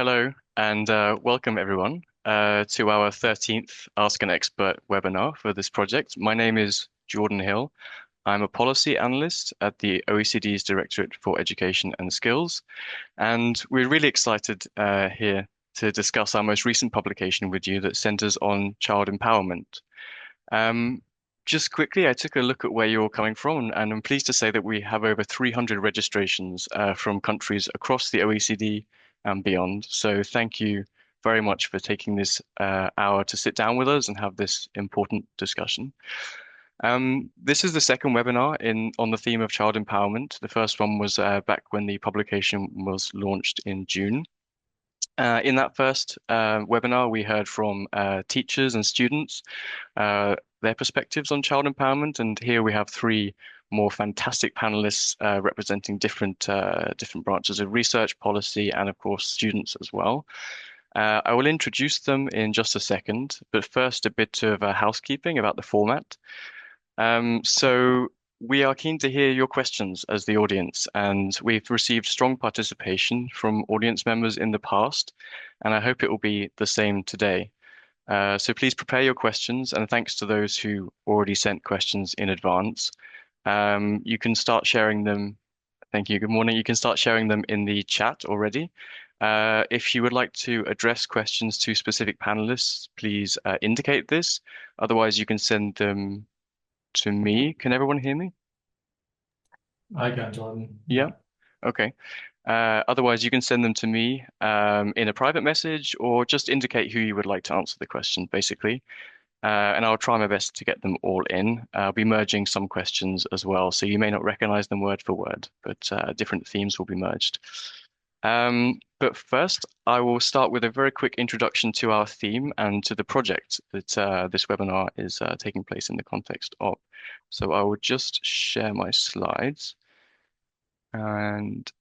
Hello and welcome everyone to our 13th Ask an Expert webinar for this project. My name is Jordan Hill. I'm a policy analyst at the OECD's Directorate for Education and Skills, and we're really excited here to discuss our most recent publication with you that centers on child empowerment. Um, just quickly, I took a look at where you're coming from, and I'm pleased to say that we have over 300 registrations from countries across the OECD and beyond. So thank you very much for taking this hour to sit down with us and have this important discussion. This is the second webinar on the theme of child empowerment. The first one was back when the publication was launched in June. In that first webinar, we heard from teachers and students, their perspectives on child empowerment, and here we have three more fantastic panelists representing different branches of research, policy, and of course students as well. I will introduce them in just a second, but first a bit of housekeeping about the format. So we are keen to hear your questions as the audience, and we've received strong participation from audience members in the past, and I hope it will be the same today. So please prepare your questions, and thanks to those who already sent questions in advance. You can start sharing them. Thank you. Good morning. You can start sharing them in the chat already. If you would like to address questions to specific panelists, please indicate this. Otherwise, you can send them to me. Can everyone hear me? I can, Jordan. Yeah. Yeah. Okay. Otherwise, you can send them to me in a private message or just indicate who you would like to answer the question, basically. And I'll try my best to get them all in. I'll be merging some questions as well, so you may not recognize them word for word, but different themes will be merged. But first, I will start with a very quick introduction to our theme and to the project that this webinar is taking place in the context of. So I will just share my slides and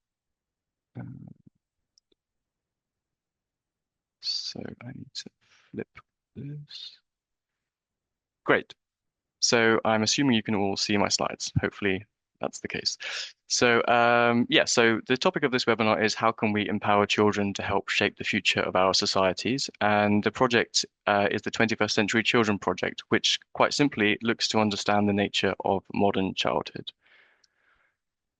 so I need to flip this. Great. So I'm assuming you can all see my slides. Hopefully that's the case. So yeah, so the topic of this webinar is how can we empower children to help shape the future of our societies? And the project is the 21st Century Children Project, which quite simply looks to understand the nature of modern childhood.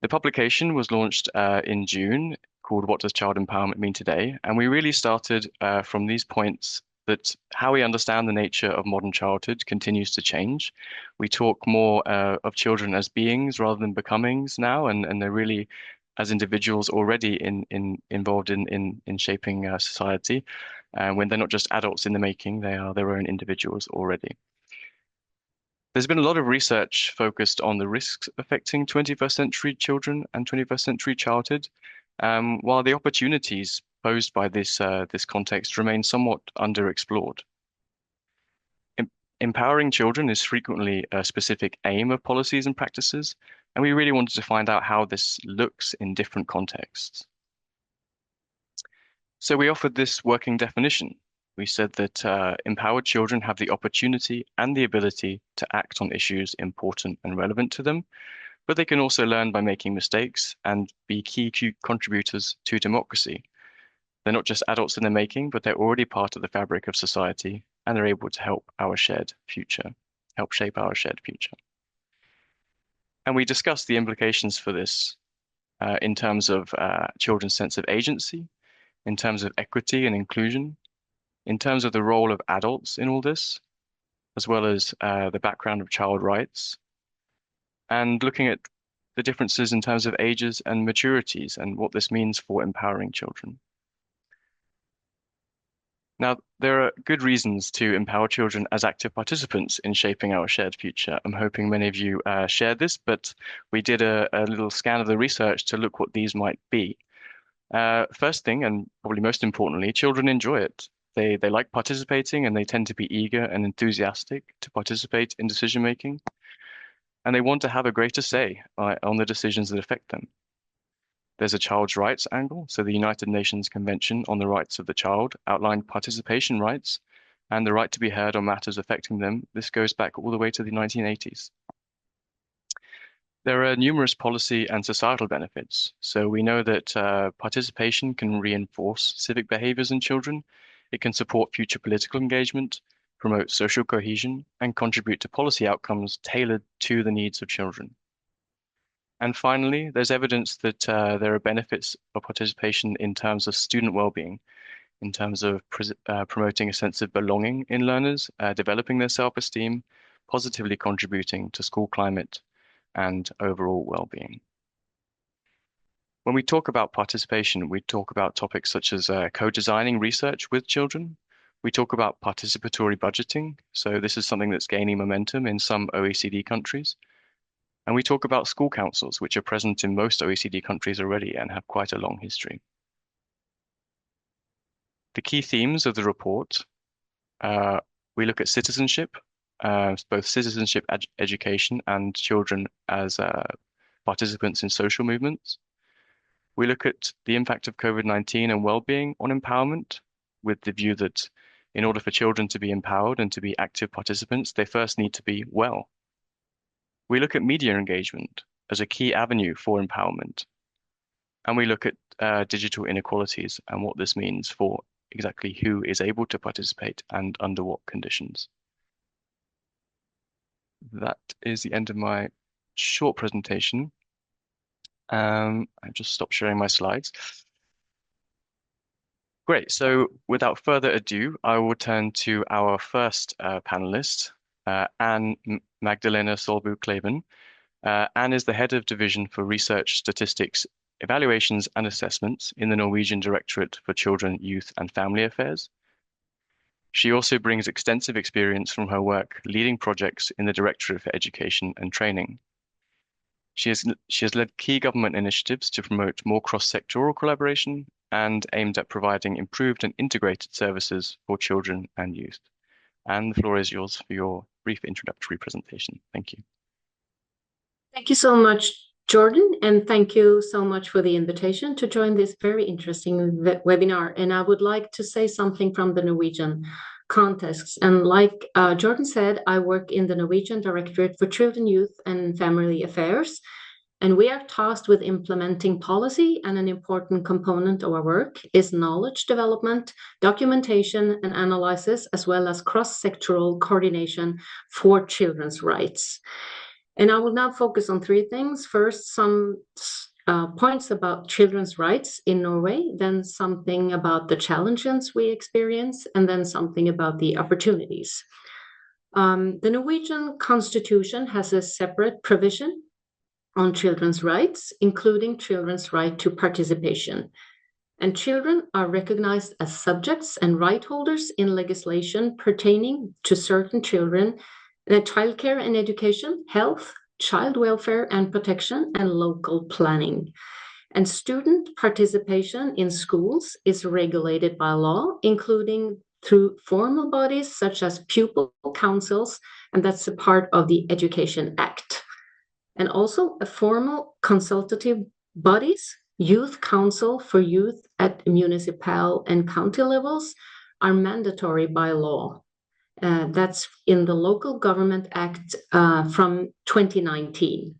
The publication was launched in June, called What Does Child Empowerment Mean Today? And we really started from these points that how we understand the nature of modern childhood continues to change. We talk more of children as beings rather than becomings now, and they're really as individuals already involved in shaping society. And when they're not just adults in the making, they are their own individuals already. There's been a lot of research focused on the risks affecting 21st century children and 21st century childhood, while the opportunities posed by this context remain somewhat underexplored. Em Empowering children is frequently a specific aim of policies and practices, and we really wanted to find out how this looks in different contexts. So we offered this working definition. We said that empowered children have the opportunity and the ability to act on issues important and relevant to them, but they can also learn by making mistakes and be key contributors to democracy. They're not just adults in the making, but they're already part of the fabric of society, and they're able to help our shared future, help shape our shared future. And we discussed the implications for this in terms of children's sense of agency, in terms of equity and inclusion, in terms of the role of adults in all this, as well as the background of child rights, and looking at the differences in terms of ages and maturities and what this means for empowering children. Now, there are good reasons to empower children as active participants in shaping our shared future. I'm hoping many of you share this, but we did a little scan of the research to look what these might be. First thing, and probably most importantly, children enjoy it. They like participating and they tend to be eager and enthusiastic to participate in decision making, and they want to have a greater say on the decisions that affect them. There's a child's rights angle. So the United Nations Convention on the Rights of the Child outlined participation rights and the right to be heard on matters affecting them. This goes back all the way to the 1980s. There are numerous policy and societal benefits. So we know that participation can reinforce civic behaviors in children. It can support future political engagement, promote social cohesion, and contribute to policy outcomes tailored to the needs of children. And finally, there's evidence that there are benefits of participation in terms of student well-being, in terms of promoting a sense of belonging in learners, developing their self-esteem, positively contributing to school climate and overall well-being. When we talk about participation, we talk about topics such as co-designing research with children. We talk about participatory budgeting. So this is something that's gaining momentum in some OECD countries. And we talk about school councils, which are present in most OECD countries already and have quite a long history. The key themes of the report, uh, we look at citizenship, both citizenship education and children as participants in social movements. We look at the impact of COVID-19 and well-being on empowerment, with the view that in order for children to be empowered and to be active participants, they first need to be well. We look at media engagement as a key avenue for empowerment. And we look at digital inequalities and what this means for exactly who is able to participate and under what conditions. That is the end of my short presentation. I just stopped sharing my slides. Great. So without further ado, I will turn to our first panelist, Anne Magdalena Solbu-Kleben. Anne is the head of division for research, statistics, evaluations and assessments in the Norwegian Directorate for Children, Youth and Family Affairs. She also brings extensive experience from her work leading projects in the Directorate for Education and Training. She has led key government initiatives to promote more cross-sectoral collaboration and aimed at providing improved and integrated services for children and youth. And the floor is yours for your brief introductory presentation. Thank you. Thank you so much, Jordan, and thank you so much for the invitation to join this very interesting webinar. And I would like to say something from the Norwegian context. And like Jordan said, I work in the Norwegian Directorate for Children, Youth and Family Affairs. And we are tasked with implementing policy, and an important component of our work is knowledge development, documentation and analysis, as well as cross-sectoral coordination for children's rights. And I will now focus on three things. First, some points about children's rights in Norway, then something about the challenges we experience, and then something about the opportunities. The Norwegian constitution has a separate provision on children's rights, including children's right to participation. And children are recognized as subjects and right holders in legislation pertaining to certain children, childcare and education, health, child welfare and protection, and local planning. And student participation in schools is regulated by law, including through formal bodies such as pupil councils, and that's a part of the Education Act. And also a formal consultative bodies, Youth Council for Youth at municipal and county levels, are mandatory by law. That's in the Local Government Act from 2019.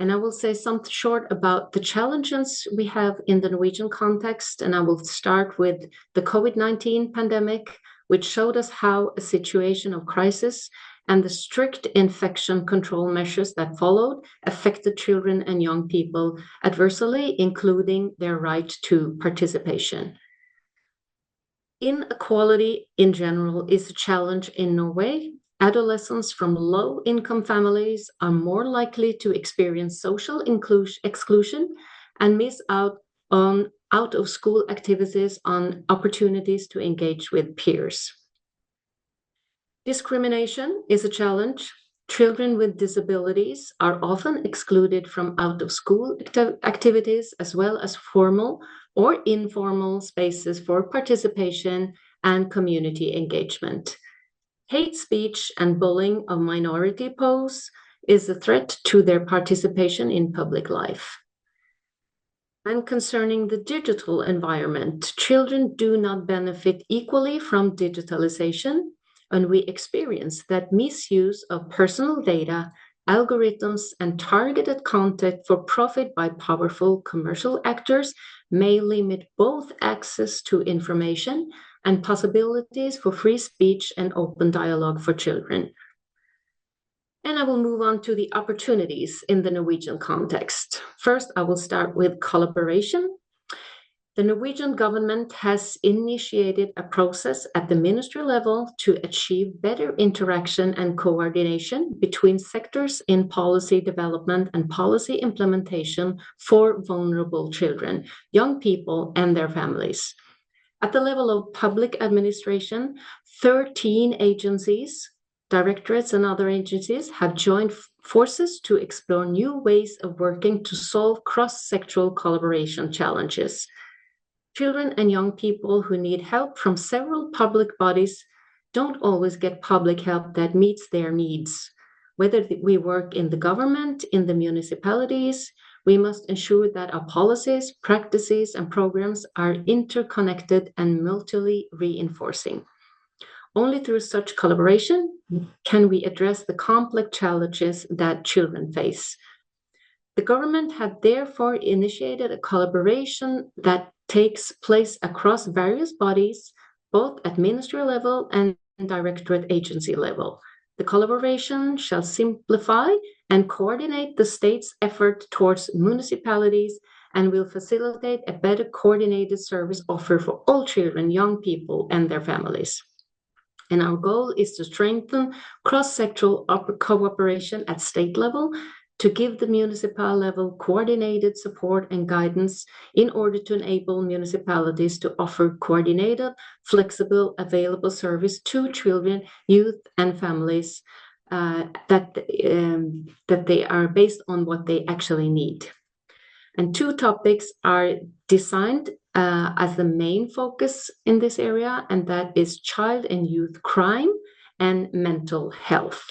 And I will say something short about the challenges we have in the Norwegian context. And I will start with the COVID-19 pandemic, which showed us how a situation of crisis and the strict infection control measures that followed affected children and young people adversely, including their right to participation. Inequality in general is a challenge in Norway. Adolescents from low-income families are more likely to experience social exclusion and miss out on out-of-school activities on opportunities to engage with peers. Discrimination is a challenge. Children with disabilities are often excluded from out-of-school activities, as well as formal or informal spaces for participation and community engagement. Hate speech and bullying of minority pose is a threat to their participation in public life. And concerning the digital environment, children do not benefit equally from digitalization, and we experience that misuse of personal data algorithms, and targeted content for profit by powerful commercial actors may limit both access to information and possibilities for free speech and open dialogue for children. And I will move on to the opportunities in the Norwegian context. First, I will start with collaboration. The Norwegian government has initiated a process at the ministry level to achieve better interaction and coordination between sectors in policy development and policy implementation for vulnerable children, young people, and their families. At the level of public administration, 13 agencies, directorates, and other agencies have joined forces to explore new ways of working to solve cross-sectoral collaboration challenges. Children and young people who need help from several public bodies don't always get public help that meets their needs. Whether we work in the government, in the municipalities, we must ensure that our policies, practices, and programs are interconnected and mutually reinforcing. Only through such collaboration can we address the complex challenges that children face. The government had therefore initiated a collaboration that takes place across various bodies, both at ministry level and directorate agency level. The collaboration shall simplify and coordinate the state's effort towards municipalities and will facilitate a better coordinated service offer for all children, young people, and their families. And our goal is to strengthen cross-sectoral cooperation at state level to give the municipal level coordinated support and guidance in order to enable municipalities to offer coordinated, flexible, available service to children, youth, and families that they are based on what they actually need. And two topics are designed as the main focus in this area, and that is child and youth crime and mental health.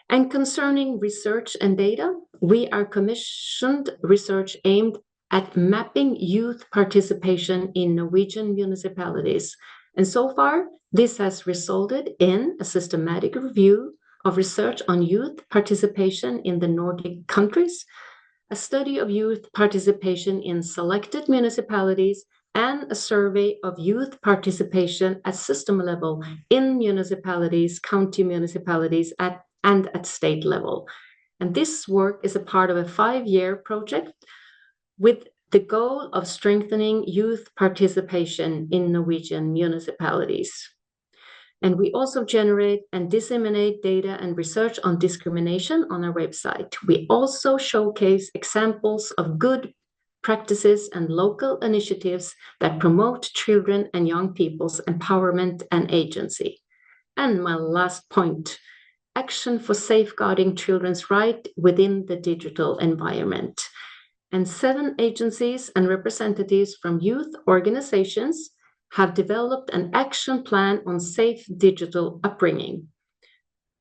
And concerning research and data, we are commissioned research aimed at mapping youth participation in Norwegian municipalities. And so far, this has resulted in a systematic review of research on youth participation in the Nordic countries, a study of youth participation in selected municipalities, and a survey of youth participation at system level in municipalities, county municipalities, and at state level. And this work is a part of a 5-year project with the goal of strengthening youth participation in Norwegian municipalities. And we also generate and disseminate data and research on discrimination on our website. We also showcase examples of good practices and local initiatives that promote children and young people's empowerment and agency. And my last point, action for safeguarding children's rights within the digital environment. And 7 agencies and representatives from youth organizations have developed an action plan on safe digital upbringing.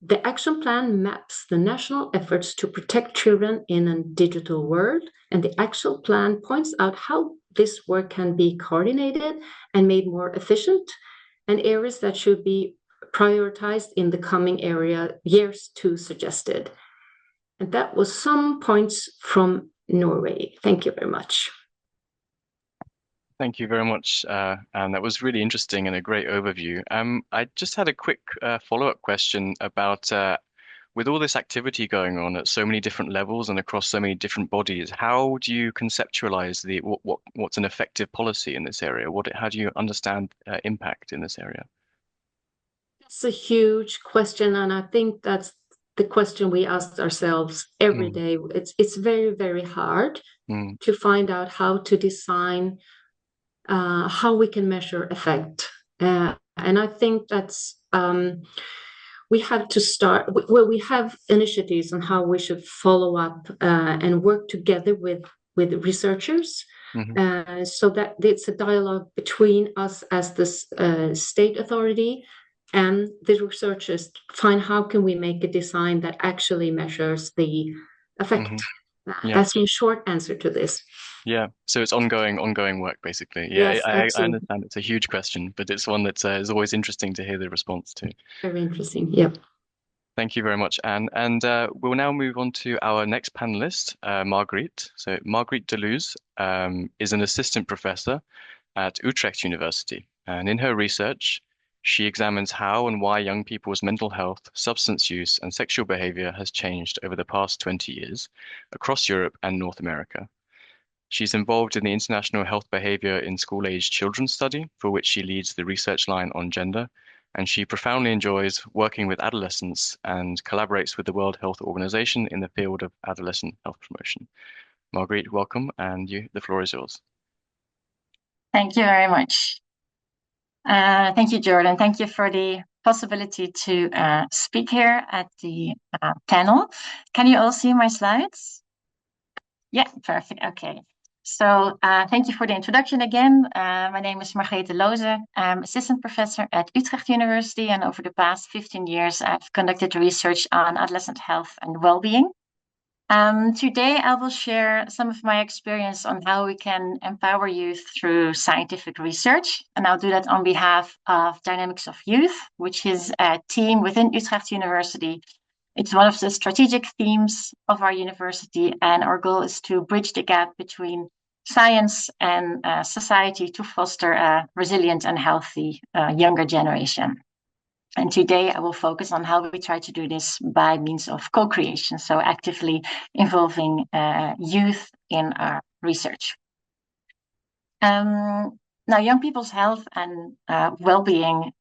The action plan maps the national efforts to protect children in a digital world, and the action plan points out how this work can be coordinated and made more efficient, and areas that should be prioritized in the coming years too suggested. And that was some points from Norway. Thank you very much. Thank you very much, and that was really interesting and a great overview. I just had a quick follow-up question about with all this activity going on at so many different levels and across so many different bodies, how do you conceptualize what's an effective policy in this area? How do you understand impact in this area? That's a huge question, and I think that's the question we ask ourselves every day. It's very, very hard to find out how to design how we can measure effect. And I think that's we have to start. Well, we have initiatives on how we should follow up and work together with researchers. So that it's a dialogue between us as the state authority and the researchers to find how can we make a design that actually measures the effect. Yeah. That's a short answer to this. Yeah, so it's ongoing work basically. Yeah, Yes, I understand it's a huge question, but it's one that is always interesting to hear the response to. Very interesting. Yep. Thank you very much, Anne. And we'll now move on to our next panelist, Marguerite. So Marguerite Deleuze is an assistant professor at Utrecht University. And in her research, she examines how and why young people's mental health, substance use, and sexual behavior has changed over the past 20 years across Europe and North America. She's involved in the International Health Behavior in School-Aged Children study, for which she leads the research line on gender, and she profoundly enjoys working with adolescents and collaborates with the World Health Organization in the field of adolescent health promotion. Marguerite, welcome, and the floor is yours. Thank you very much. Thank you, Jordan. Thank you for the possibility to speak here at the panel. Can you all see my slides? Yeah, perfect. Okay. So thank you for the introduction again. My name is Margrethe Deleuze. I'm assistant professor at Utrecht University, and over the past 15 years, I've conducted research on adolescent health and well-being. Today, I will share some of my experience on how we can empower youth through scientific research. And I'll do that on behalf of Dynamics of Youth, which is a team within Utrecht University. It's one of the strategic themes of our university, and our goal is to bridge the gap between science and society to foster a resilient and healthy younger generation. And today I will focus on how we try to do this by means of co-creation, so actively involving youth in our research. Now, young people's health and well-being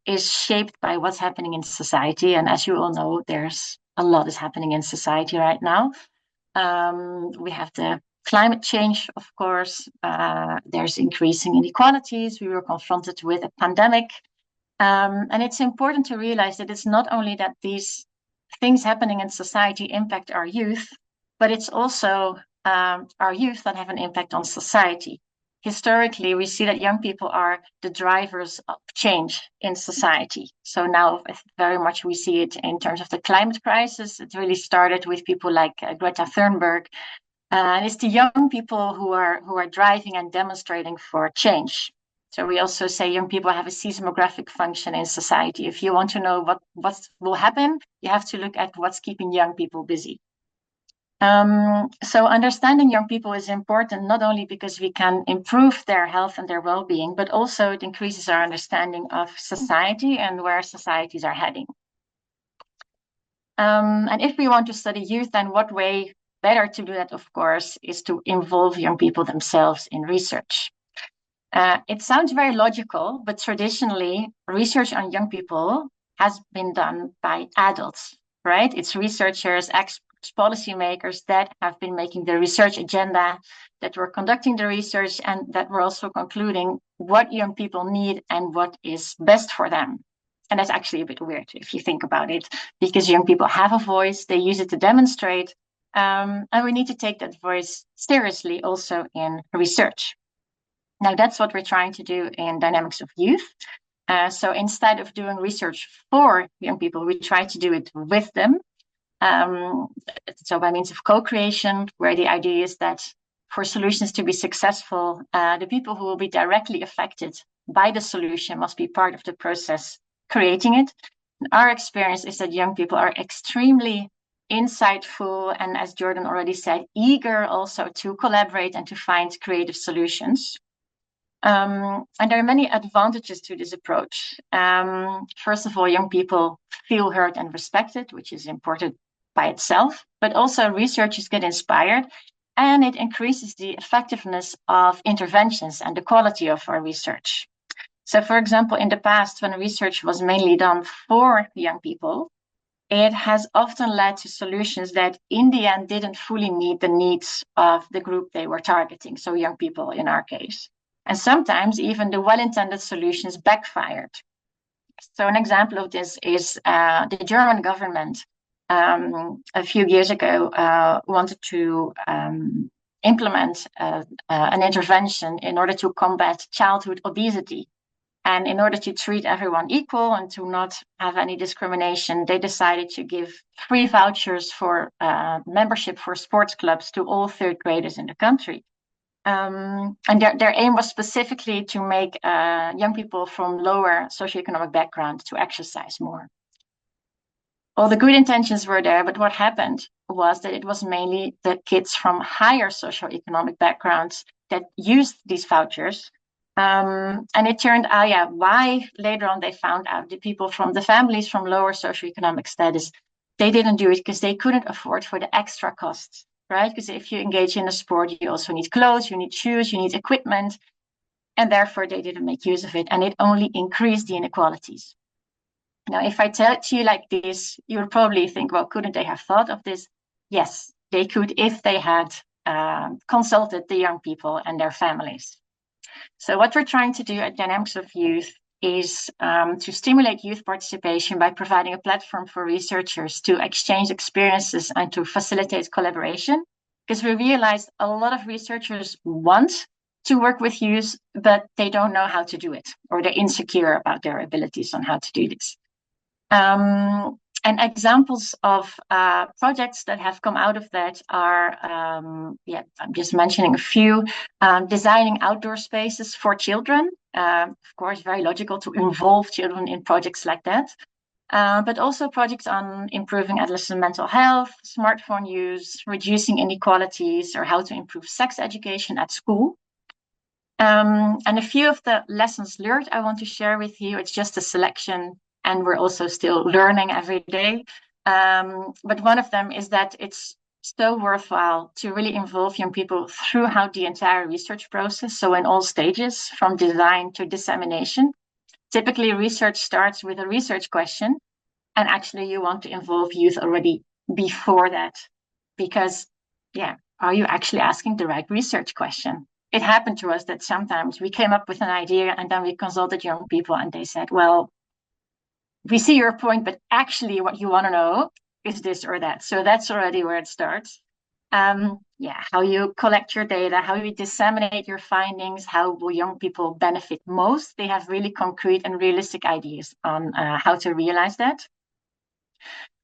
is shaped by what's happening in society. And as you all know, there's a lot is happening in society right now. We have the climate change, of course. There's increasing inequalities. We were confronted with a pandemic. And it's important to realize that it's not only that these things happening in society impact our youth, but it's also our youth that have an impact on society. Historically, we see that young people are the drivers of change in society. So now very much we see it in terms of the climate crisis. It really started with people like Greta Thunberg. And it's the young people who are driving and demonstrating for change. So we also say young people have a seismographic function in society. If you want to know what will happen, you have to look at what's keeping young people busy. So understanding young people is important, not only because we can improve their health and their well-being, but also it increases our understanding of society and where societies are heading. And if we want to study youth, then what way better to do that, of course, is to involve young people themselves in research. It sounds very logical, but traditionally, research on young people has been done by adults, right? It's researchers, experts, policymakers that have been making the research agenda, that were conducting the research, and that were also concluding what young people need and what is best for them. And that's actually a bit weird if you think about it, because young people have a voice, they use it to demonstrate, and we need to take that voice seriously also in research. Now, that's what we're trying to do in Dynamics of Youth. So instead of doing research for young people, we try to do it with them. So by means of co-creation, where the idea is that for solutions to be successful, the people who will be directly affected by the solution must be part of the process creating it. And our experience is that young people are extremely insightful and, as Jordan already said, eager also to collaborate and to find creative solutions. And there are many advantages to this approach. First of all, young people feel heard and respected, which is important by itself, but also researchers get inspired, and it increases the effectiveness of interventions and the quality of our research. So, for example, in the past, when research was mainly done for young people, it has often led to solutions that in the end didn't fully meet the needs of the group they were targeting, so young people in our case. And sometimes even the well-intended solutions backfired. So an example of this is the German government a few years ago wanted to implement an intervention in order to combat childhood obesity. And in order to treat everyone equal and to not have any discrimination, they decided to give free vouchers for membership for sports clubs to all third graders in the country. And their aim was specifically to make young people from lower socioeconomic backgrounds to exercise more. all the good intentions were there, but what happened was that it was mainly the kids from higher socioeconomic backgrounds that used these vouchers. And it turned out, why later on they found out the people from the families from lower socioeconomic status, they didn't do it because they couldn't afford for the extra costs, right? Because if you engage in a sport, you also need clothes, you need shoes, you need equipment, and therefore they didn't make use of it, and it only increased the inequalities. Now, if I tell it to you like this, you would probably think, well, couldn't they have thought of this? Yes, they could if they had consulted the young people and their families. So what we're trying to do at Dynamics of Youth is to stimulate youth participation by providing a platform for researchers to exchange experiences and to facilitate collaboration. Because we realized a lot of researchers want to work with youth, but they don't know how to do it, or they're insecure about their abilities on how to do this. And examples of projects that have come out of that are, I'm just mentioning a few, designing outdoor spaces for children. Of course, very logical to involve children in projects like that. But also projects on improving adolescent mental health, smartphone use, reducing inequalities, or how to improve sex education at school. And a few of the lessons learned I want to share with you. It's just a selection, and we're also still learning every day. But one of them is that it's so worthwhile to really involve young people throughout the entire research process. So in all stages, from design to dissemination. Typically, research starts with a research question, and actually you want to involve youth already before that. Because, are you actually asking the right research question? It happened to us that sometimes we came up with an idea and then we consulted young people and they said, well, we see your point, but actually what you want to know is this or that. So that's already where it starts. How you collect your data, how you disseminate your findings, how will young people benefit most? They have really concrete and realistic ideas on how to realize that.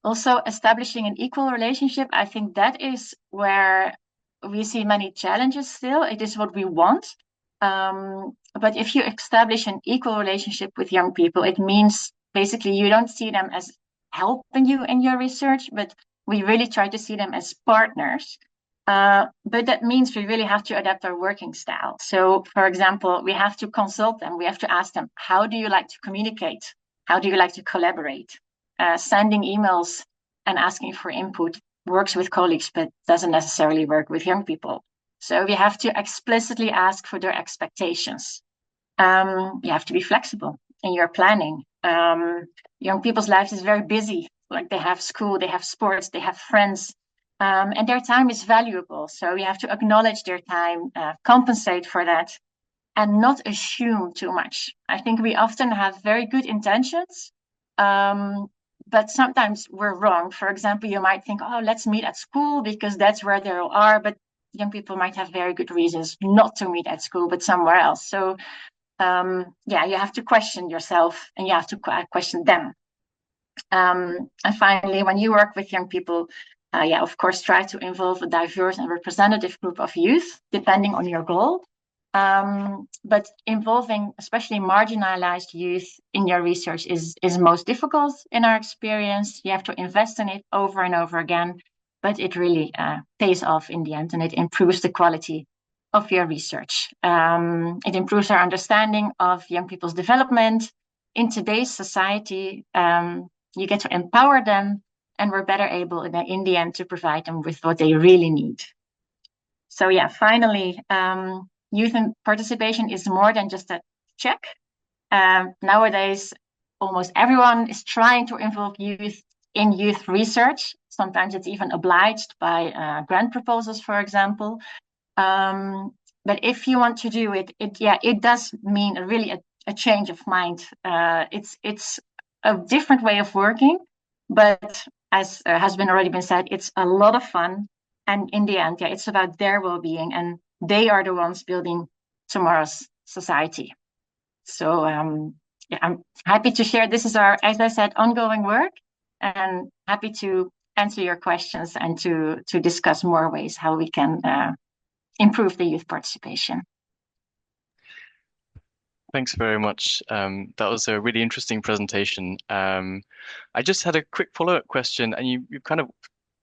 Also, establishing an equal relationship, I think that is where we see many challenges still. It is what we want. But if you establish an equal relationship with young people, it means basically you don't see them as helping you in your research, but we really try to see them as partners. But that means we really have to adapt our working style. So, for example, we have to consult them. We have to ask them, how do you like to communicate? How do you like to collaborate? Sending emails and asking for input works with colleagues, but doesn't necessarily work with young people. So we have to explicitly ask for their expectations. You have to be flexible in your planning. Young people's lives is very busy. Like they have school, they have sports, they have friends, and their time is valuable. So you have to acknowledge their time, compensate for that, and not assume too much. I think we often have very good intentions, but sometimes we're wrong. For example, you might think, oh, let's meet at school because that's where they all are. But young people might have very good reasons not to meet at school, but somewhere else. So, you have to question yourself and you have to question them. And finally, when you work with young people, of course, try to involve a diverse and representative group of youth, depending on your goal. But involving especially marginalized youth in your research is most difficult in our experience. You have to invest in it over and over again, but it really pays off in the end, and it improves the quality of your research. It improves our understanding of young people's development. In today's society, you get to empower them, and we're better able in the end to provide them with what they really need. So finally, youth participation is more than just a check. Nowadays, almost everyone is trying to involve youth in youth research. Sometimes it's even obliged by grant proposals, for example. But if you want to do it, it does mean really a change of mind. It's a different way of working, but as has already been said, it's a lot of fun. And in the end, it's about their well-being, and they are the ones building tomorrow's society. So I'm happy to share. This is our, as I said, ongoing work, and happy to answer your questions and to discuss more ways how we can improve the youth participation. Thanks very much. That was a really interesting presentation. I just had a quick follow-up question, and you kind of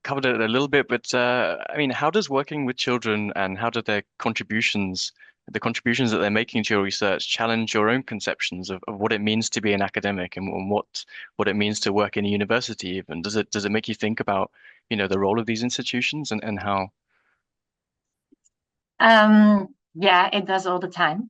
covered it a little bit, but I mean, how does working with children and how do their contributions, the contributions that they're making to your research, challenge your own conceptions of what it means to be an academic and what it means to work in a university even? Does it make you think about, the role of these institutions and how? Yeah, it does all the time.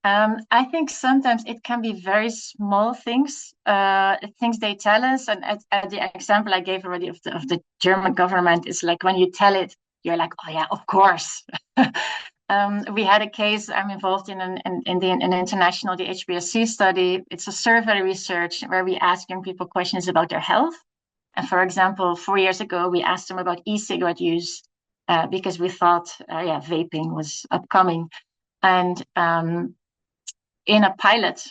I think sometimes it can be very small things they tell us. And at the example I gave already of the German government is like when you tell it, you're like, oh yeah, of course. We had a case I'm involved in an international, the HBSC study. It's a survey research where we ask young people questions about their health. And for example, 4 years ago, we asked them about e-cigarette use because we thought, yeah, vaping was upcoming. And in a pilot,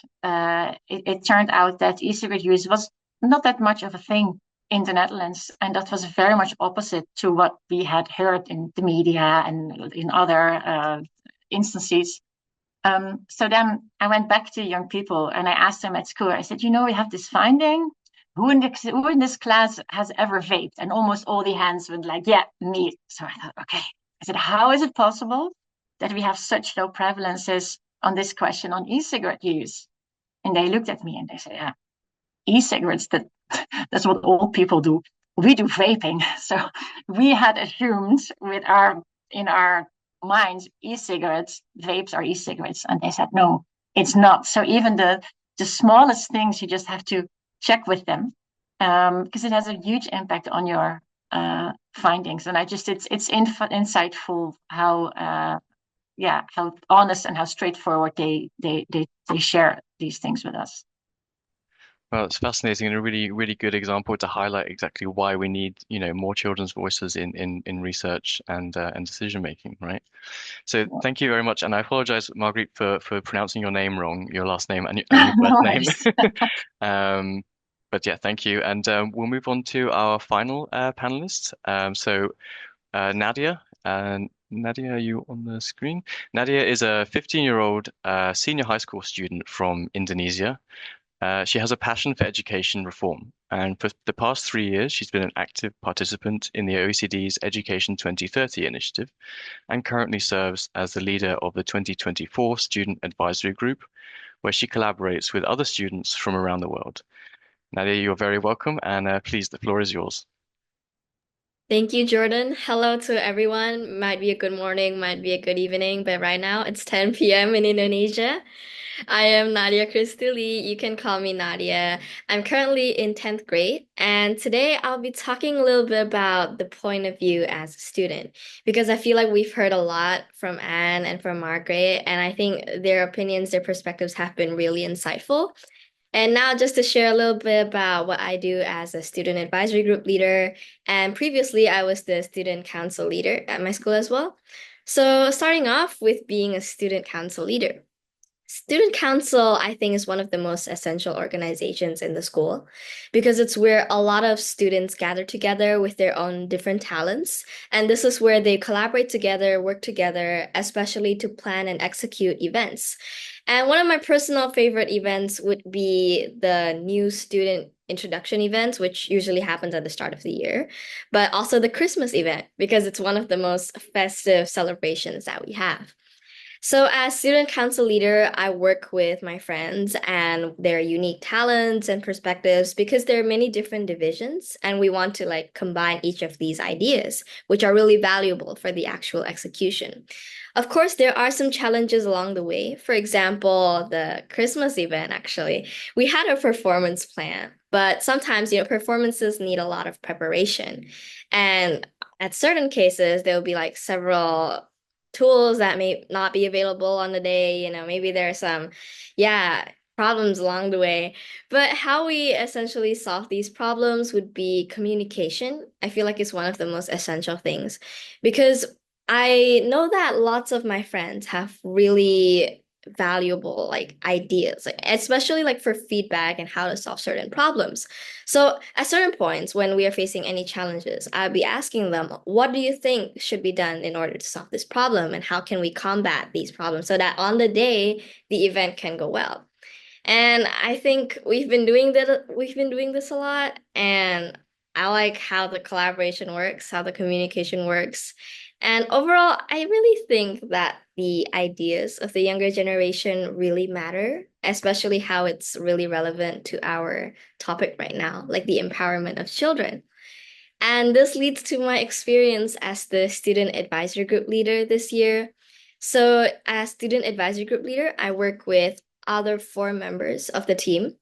it turned out that e-cigarette use was not that much of a thing in the Netherlands. And that was very much opposite to what we had heard in the media and in other instances. So then I went back to young people and I asked them at school, I said, we have this finding. Who in this class has ever vaped? And almost all the hands went like, yeah, me. So I thought, okay. I said, how is it possible that we have such low prevalences on this question on e-cigarette use? And they looked at me and they said, yeah, e-cigarettes, that's what old people do. We do vaping. So we had assumed in our minds, e-cigarettes, vapes are e-cigarettes. And they said, no, it's not. So even the smallest things, you just have to check with them because it has a huge impact on your findings. And it's insightful how how honest and how straightforward they share these things with us. Well, it's fascinating and a really, really good example to highlight exactly why we need, more children's voices in research and decision making, right? So thank you very much, and I apologize, Marguerite, for pronouncing your name wrong, your last name and your first No name. worries. But yeah, thank you, and we'll move on to our final panelist. Nadia. Nadia, are you on the screen? Nadia is a 15-year-old senior high school student from Indonesia. She has a passion for education reform, and for the past 3 years, she's been an active participant in the OECD's Education 2030 initiative and currently serves as the leader of the 2024 Student Advisory Group, where she collaborates with other students from around the world. Nadia, you're very welcome, and please, the floor is yours. Thank you, Jordan. Hello to everyone. Might be a good morning, might be a good evening, but right now it's 10 p.m. in Indonesia. I am Nadia Christuli. You can call me Nadia. I'm currently in 10th grade, and today I'll be talking a little bit about the point of view as a student, because I feel like we've heard a lot from Anne and from Margaret, and I think their opinions, their perspectives have been really insightful. And now, just to share a little bit about what I do as a student advisory group leader. And previously, I was the student council leader at my school as well. So, starting off with being a student council leader. Student council, I think, is one of the most essential organizations in the school because it's where a lot of students gather together with their own different talents. And this is where they collaborate together, work together, especially to plan and execute events. And one of my personal favorite events would be the new student introduction event, which usually happens at the start of the year, but also the Christmas event because it's one of the most festive celebrations that we have. So, as student council leader, I work with my friends and their unique talents and perspectives because there are many different divisions, and we want to combine each of these ideas, which are really valuable for the actual execution. Of course, there are some challenges along the way. For example, the Christmas event, actually, we had a performance plan, but sometimes, performances need a lot of preparation. And at certain cases, there will be several tools that may not be available on the day. Maybe there are some, yeah, problems along the way. But how we essentially solve these problems would be communication. I feel like it's one of the most essential things because I know that lots of my friends have really valuable like ideas, like, especially like for feedback and how to solve certain problems. So at certain points when we are facing any challenges, I'll be asking them, what do you think should be done in order to solve this problem, and how can we combat these problems so that on the day the event can go well? And I think we've been doing this a lot, and I like how the collaboration works, how the communication works. And overall, I really think that the ideas of the younger generation really matter, especially how it's really relevant to our topic right now, like the empowerment of children. And this leads to my experience as the student advisory group leader this year. So, as student advisory group leader, I work with other four members of the team.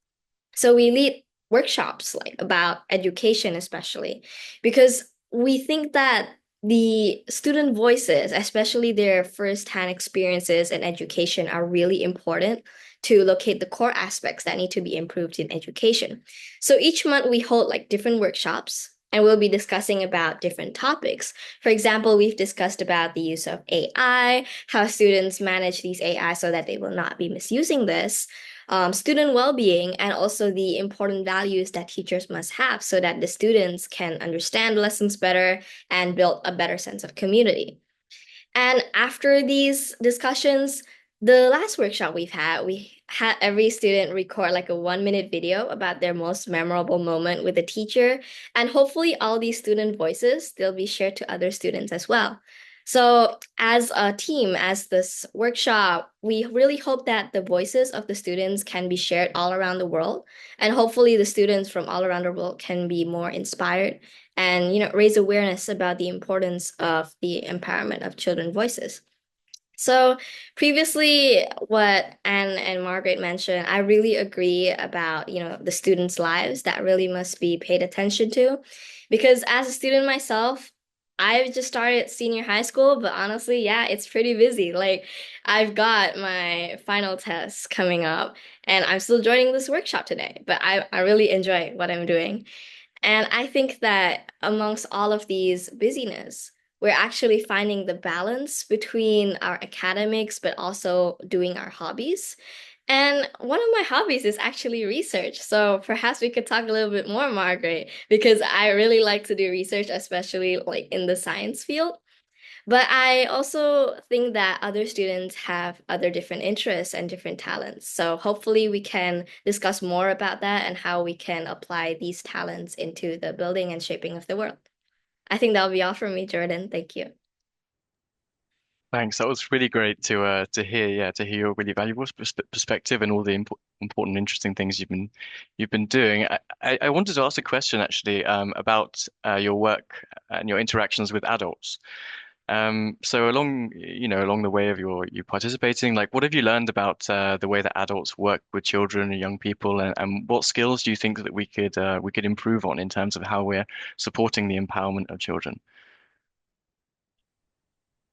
So we lead workshops like about education, especially because we think that the student voices, especially their first-hand experiences in education, are really important to locate the core aspects that need to be improved in education. So each month we hold like different workshops, and we'll be discussing about different topics. For example, we've discussed about the use of AI, how students manage these AI so that they will not be misusing this, student well-being, and also the important values that teachers must have so that the students can understand lessons better and build a better sense of community. And after these discussions, the last workshop we had every student record like a 1 minute video about their most memorable moment with the teacher. And hopefully all these student voices, they'll be shared to other students as well. So as a team, as this workshop, we really hope that the voices of the students can be shared all around the world. And hopefully the students from all around the world can be more inspired and raise awareness about the importance of the empowerment of children's voices. So previously, what Anne and Margaret mentioned, I really agree about, the students' lives that really must be paid attention to. Because as a student myself, I've just started senior high school, but honestly, yeah, it's pretty busy. Like I've got my final tests coming up, and I'm still joining this workshop today, but I really enjoy what I'm doing. And I think that amongst all of these busyness, we're actually finding the balance between our academics, but also doing our hobbies. And one of my hobbies is actually research. So perhaps we could talk a little bit more, Margaret, because I really like to do research, especially like in the science field. But I also think that other students have other different interests and different talents. So hopefully we can discuss more about that and how we can apply these talents into the building and shaping of the world. I think that'll be all from me, Jordan. Thank you. Thanks. That was really great to hear. Yeah, to hear your really valuable perspective and all the important, interesting things you've been doing. I wanted to ask a question actually about your work and your interactions with adults. So along the way of you participating, like what have you learned about the way that adults work with children and young people, and what skills do you think that we could improve on in terms of how we're supporting the empowerment of children?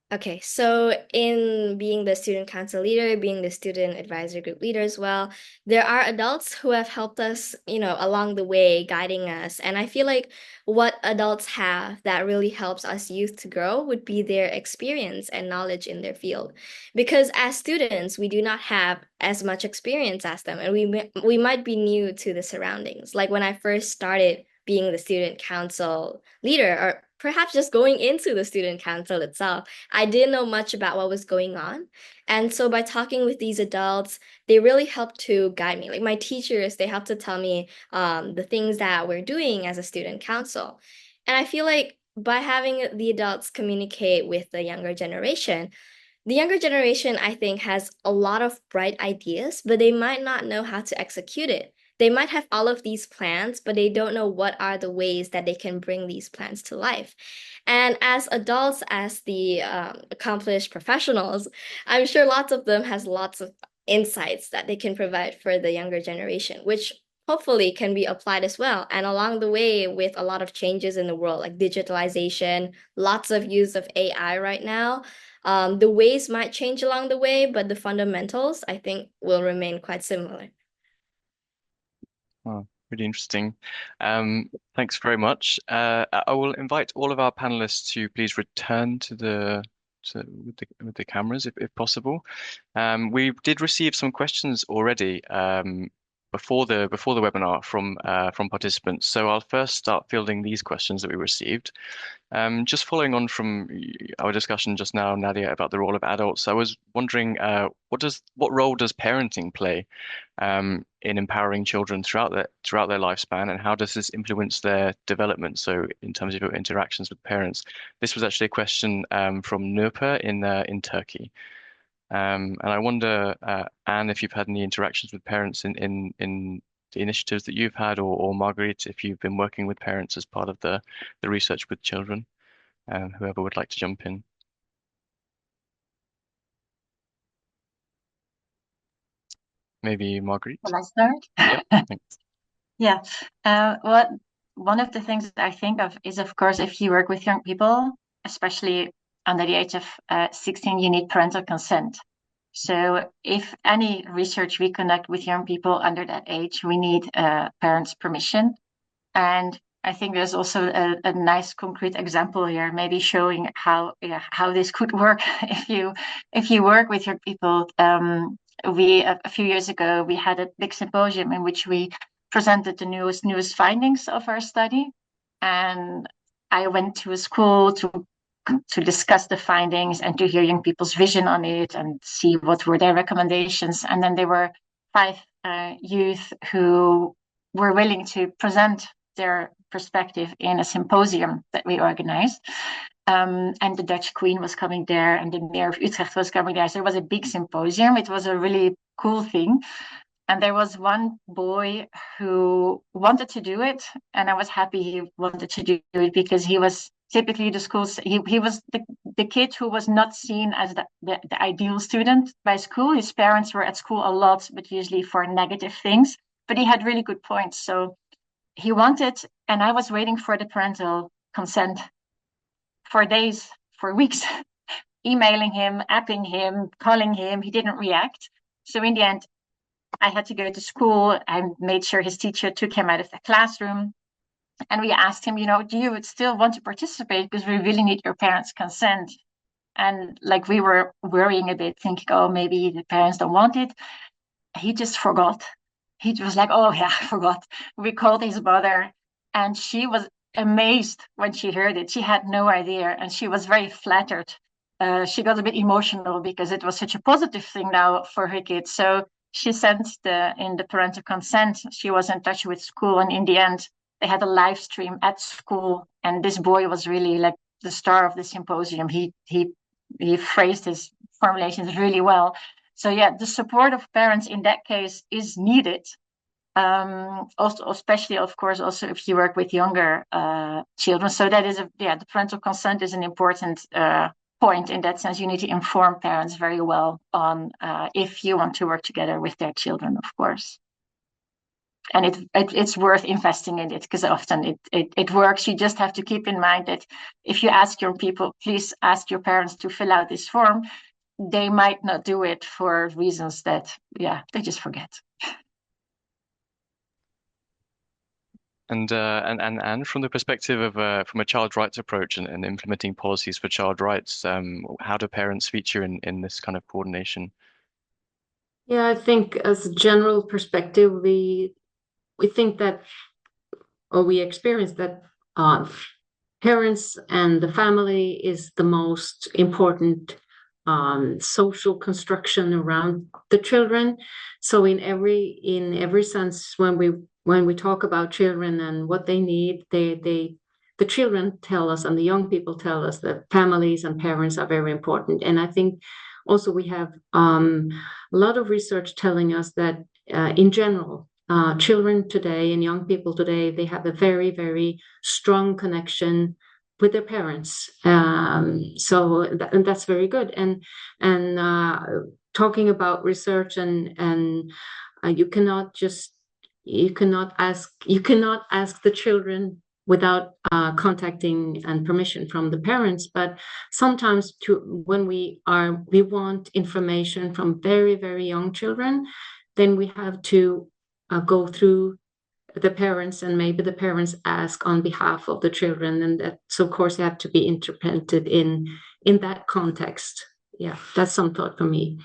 Okay, so in being the student council leader, being the student advisory group leader as well, there are adults who have helped us, along the way, guiding us. And I feel like what adults have that really helps us youth to grow would be their experience and knowledge in their field. Because as students, we do not have as much experience as them, and we might be new to the surroundings. Like when I first started being the student council leader, or perhaps just going into the student council itself, I didn't know much about what was going on. And so by talking with these adults, they really helped to guide me. Like my teachers, they helped to tell me the things that we're doing as a student council. And I feel like by having the adults communicate with the younger generation, I think, has a lot of bright ideas, but they might not know how to execute it. They might have all of these plans, but they don't know what are the ways that they can bring these plans to life. And as adults, as the accomplished professionals, I'm sure lots of them has lots of insights that they can provide for the younger generation, which hopefully can be applied as well. And along the way, with a lot of changes in the world, like digitalization, lots of use of AI right now, the ways might change along the way, but the fundamentals, I think, will remain quite similar. Oh, really interesting. Thanks very much. I will invite all of our panelists to please return to so with the cameras, if possible. We did receive some questions already before the webinar from participants. So I'll first start fielding these questions that we received. Just following on from our discussion just now, Nadia, about the role of adults, I was wondering what role does parenting play in empowering children throughout their lifespan, and how does this influence their development? So in terms of your interactions with parents, this was actually a question from Nurper in Turkey. And I wonder, Anne, if you've had any interactions with parents in the initiatives that you've had, or Marguerite, if you've been working with parents as part of the research with children, whoever would like to jump in. Maybe Marguerite? Will I start? Yep, thanks. Yeah. One of the things that I think of is, of course, if you work with young people, especially under the age of 16, you need parental consent. So if any research we conduct with young people under that age, we need parents' permission. And I think there's also a nice concrete example here, maybe showing how this could work if you work with your people. A few years ago we had a big symposium in which we presented the newest findings of our study, and I went to a school to discuss the findings and to hear young people's vision on it and see what were their recommendations. And then there were 5 youth who were willing to present their perspective in a symposium that we organized. And the Dutch Queen was coming there, and the Mayor of Utrecht was coming there. So it was a big symposium. It was a really cool thing. And there was one boy who wanted to do it, and I was happy he wanted to do it, because he was typically he was the kid who was not seen as the ideal student by school. His parents were at school a lot, but usually for negative things. But he had really good points. So he wanted, and I was waiting for the parental consent for days, for weeks, emailing him, apping him, calling him. He didn't react. So in the end, I had to go to school. I made sure his teacher took him out of the classroom. And we asked him, do you still want to participate? Because we really need your parents' consent. And like, we were worrying a bit, thinking, oh, maybe the parents don't want it. He just forgot. He was like, oh yeah, I forgot. We called his mother, and she was amazed when she heard it. She had no idea, and she was very flattered. She got a bit emotional because it was such a positive thing now for her kids. So she sent in the parental consent. She was in touch with school, and in the end, they had a live stream at school. And this boy was really like the star of the symposium. He phrased his formulations really well. So yeah, the support of parents in that case is needed. Also, especially, of course, also if you work with younger children. So that is the parental consent is an important point in that sense. You need to inform parents very well on if you want to work together with their children, of course. And it's worth investing in it, because often it works. You just have to keep in mind that if you ask your people, please ask your parents to fill out this form, they might not do it for reasons that, they just forget. And from the perspective of from a child rights approach and implementing policies for child rights, how do parents feature in this kind of coordination? Yeah, I think as a general perspective, we think that, or we experience that parents and the family is the most important social construction around the children. So in every sense, when we talk about children and what they need, the children tell us and the young people tell us that families and parents are very important. And I think also we have a lot of research telling us that in general, children today and young people today, they have a very, very strong connection with their parents. And that's very good. And talking about research and you cannot ask the children without contacting and permission from the parents. But sometimes when we want information from very, very young children, then we have to go through the parents, and maybe the parents ask on behalf of the children, and that, so of course, they have to be interpreted in that context. Yeah, that's some thought for me.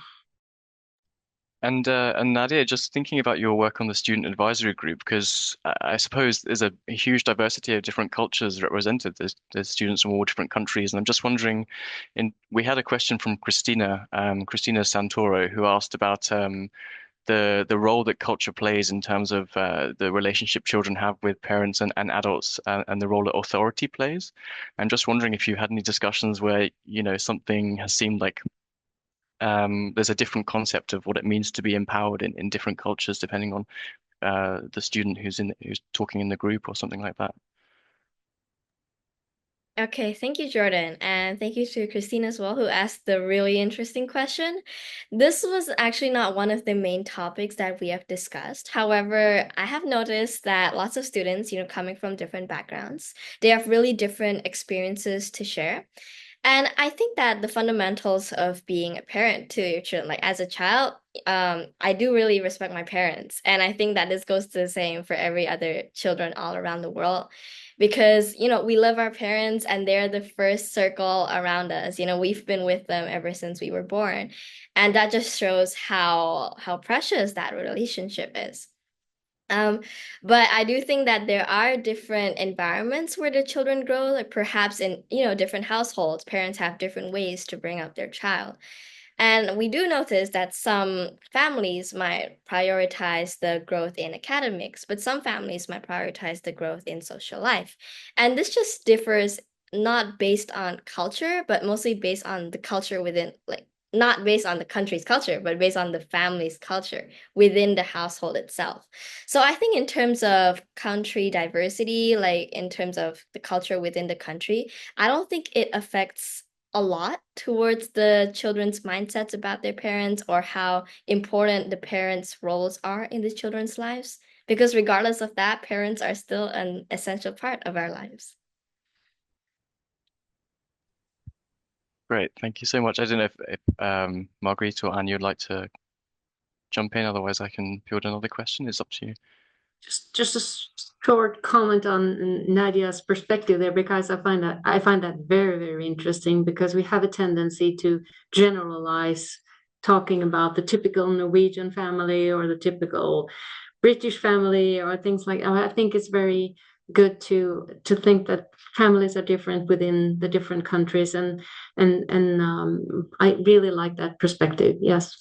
And Nadia, just thinking about your work on the student advisory group, because I suppose there's a huge diversity of different cultures represented. There's students from all different countries, and I'm just wondering, we had a question from Christina Santoro, who asked about the role that culture plays in terms of the relationship children have with parents and adults, and the role that authority plays. I'm just wondering if you had any discussions where, something has seemed like there's a different concept of what it means to be empowered in different cultures, depending on the student who's talking in the group or something like that. Okay, thank you, Jordan. And thank you to Christine as well, who asked the really interesting question. This was actually not one of the main topics that we have discussed. However, I have noticed that lots of students, coming from different backgrounds, they have really different experiences to share. And I think that the fundamentals of being a parent to your children, like as a child, I do really respect my parents. And I think that this goes to the same for every other children all around the world. Because, we love our parents and they're the first circle around us. We've been with them ever since we were born. And that just shows how precious that relationship is. But I do think that there are different environments where the children grow, like perhaps in, different households, parents have different ways to bring up their child. And we do notice that some families might prioritize the growth in academics, but some families might prioritize the growth in social life. And this just differs not based on culture, but mostly based on the culture within, like, not based on the country's culture, but based on the family's culture within the household itself. So I think in terms of country diversity, like in terms of the culture within the country, I don't think it affects a lot towards the children's mindsets about their parents or how important the parents' roles are in the children's lives. Because regardless of that, parents are still an essential part of our lives. Great, thank you so much. I don't know if Marguerite or Anne, you'd like to jump in, otherwise I can field another question. It's up to you. Just a short comment on Nadia's perspective there, because I find that very, very interesting, because we have a tendency to generalize, talking about the typical Norwegian family or the typical British family or things like that. I think it's very good to think that families are different within the different countries, and I really like that perspective. Yes.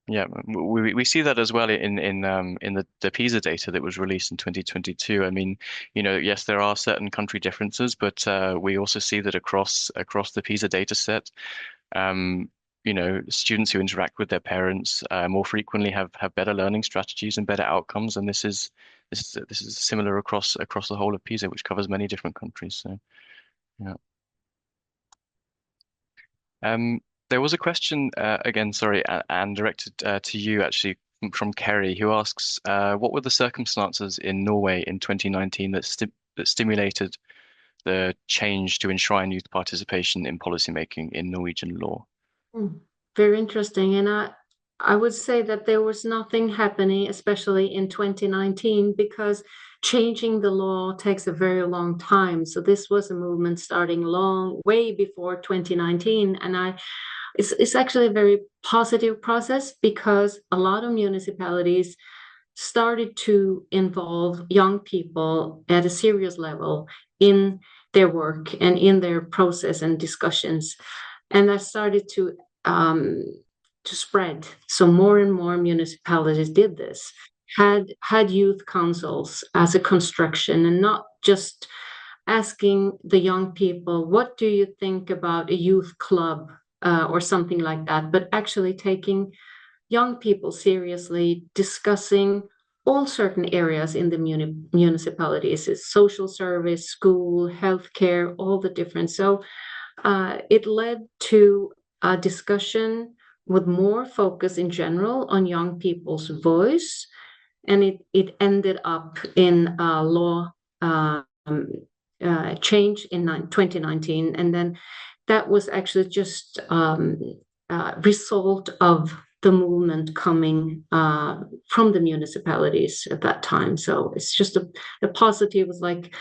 Yeah, we see that as well in the PISA data that was released in 2022. I mean, yes, there are certain country differences, but we also see that across the PISA data set, students who interact with their parents more frequently have better learning strategies and better outcomes, and this is similar across the whole of PISA, which covers many different countries. So, yeah. There was a question again, sorry, and directed to you actually from Kerry, who asks, what were the circumstances in Norway in 2019 that stimulated the change to enshrine youth participation in policymaking in Norwegian law? Very interesting. And I would say that there was nothing happening, especially in 2019, because changing the law takes a very long time. So this was a movement starting long, way before 2019. And it's actually a very positive process, because a lot of municipalities started to involve young people at a serious level in their work and in their process and discussions. And that started to spread. So more and more municipalities did this, had youth councils as a construction, and not just asking the young people, what do you think about a youth club or something like that, but actually taking young people seriously, discussing all certain areas in the municipalities, it's social service, school, healthcare, all the different. So it led to a discussion with more focus in general on young people's voice, and it ended up in a law change in 2019, and then that was actually just result of the movement coming from the municipalities at that time. So it's just a positive, like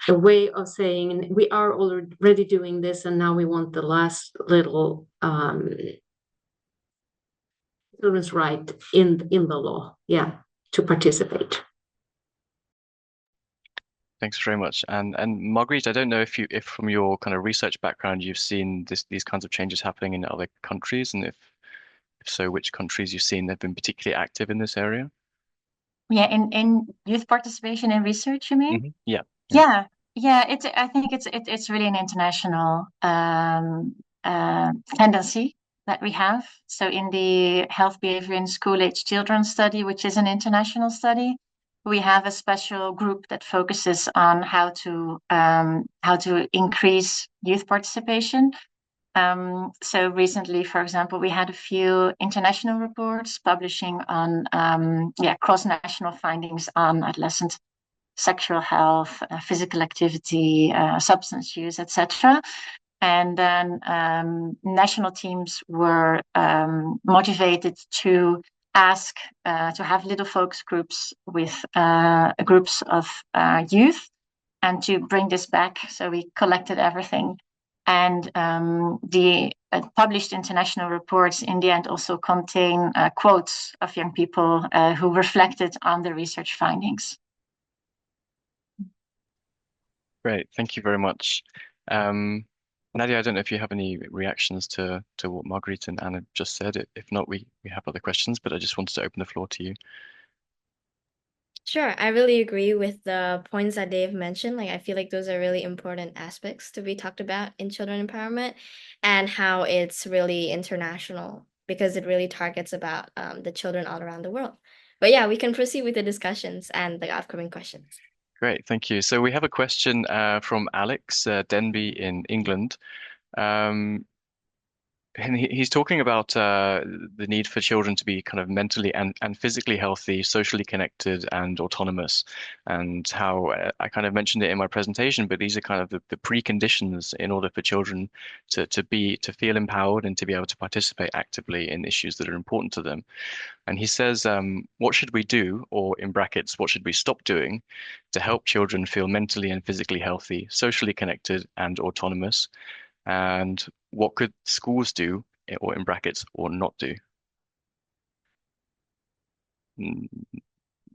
a way of saying we are already doing this, and now we want the last little children's right in the law, yeah, to participate. Thanks very much. And Marguerite, I don't know if from your kind of research background you've seen these kinds of changes happening in other countries, and if so, which countries you've seen that have been particularly active in this area? Yeah, in youth participation in research, you mean? Yeah. Yeah. I think it's really an international tendency that we have. So in the health behavior in school-age children study, which is an international study, we have a special group that focuses on how to increase youth participation. So recently, for example, we had a few international reports publishing on cross-national findings on adolescent sexual health, physical activity, substance use, etc. And then national teams were motivated to ask to have little focus groups with groups of youth and to bring this back. So we collected everything. And the published international reports in the end also contain quotes of young people who reflected on the research findings. Great. Thank you very much. Nadia, I don't know if you have any reactions to what Marguerite and Anna just said. If not, we have other questions, but I just wanted to open the floor to you. Sure, I really agree with the points that Dave mentioned. Like, I feel like those are really important aspects to be talked about in children empowerment, and how it's really international because it really targets about the children all around the world. But yeah, we can proceed with the discussions and the upcoming questions. Great, thank you. So we have a question from Alex Denby in England. And he's talking about the need for children to be kind of mentally and physically healthy, socially connected, and autonomous, and how I kind of mentioned it in my presentation, but these are kind of the preconditions in order for children to feel empowered and to be able to participate actively in issues that are important to them. And he says, what should we do, or in brackets, what should we stop doing to help children feel mentally and physically healthy, socially connected, and autonomous? And what could schools do, or in brackets, or not do? N-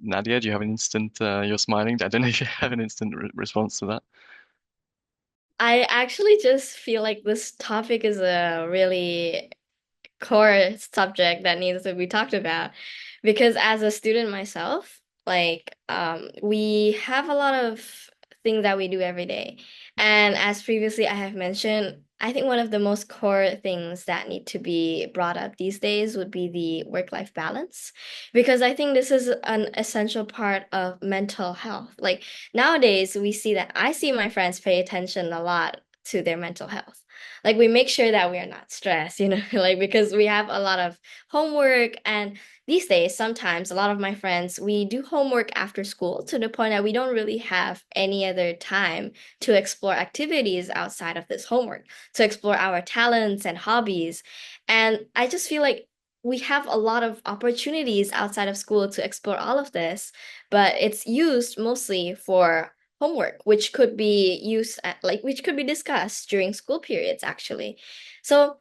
Nadia, do you have an instant, you're smiling. I don't know if you have an instant response to that. I actually just feel like this topic is a really core subject that needs to be talked about, because as a student myself, like we have a lot of things that we do every day, and as previously I have mentioned, I think one of the most core things that need to be brought up these days would be the work-life balance, because I think this is an essential part of mental health. Like nowadays we see that I see my friends pay attention a lot to their mental health. Like we make sure that we are not stressed, like because we have a lot of homework. And these days sometimes a lot of my friends, we do homework after school to the point that we don't really have any other time to explore activities outside of this homework, to explore our talents and hobbies. And I just feel like we have a lot of opportunities outside of school to explore all of this, but it's used mostly for homework, which could be which could be discussed during school periods, actually. So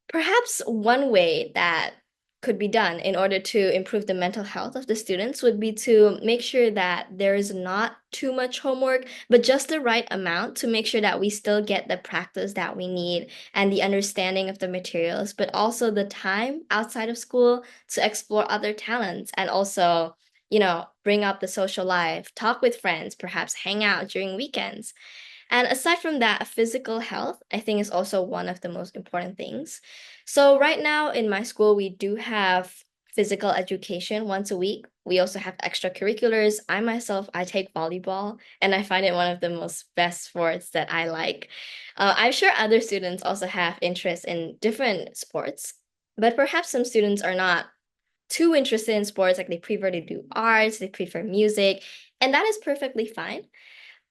perhaps one way that could be done in order to improve the mental health of the students would be to make sure that there is not too much homework, but just the right amount to make sure that we still get the practice that we need and the understanding of the materials, but also the time outside of school to explore other talents, and also bring up the social life, talk with friends, perhaps hang out during weekends. And aside from that, physical health, I think, is also one of the most important things. So right now in my school, we do have physical education once a week. We also have extracurriculars. I myself, I take volleyball, and I find it one of the most best sports that I like. I'm sure other students also have interest in different sports, but perhaps some students are not too interested in sports, like they prefer to do arts, they prefer music, and that is perfectly fine.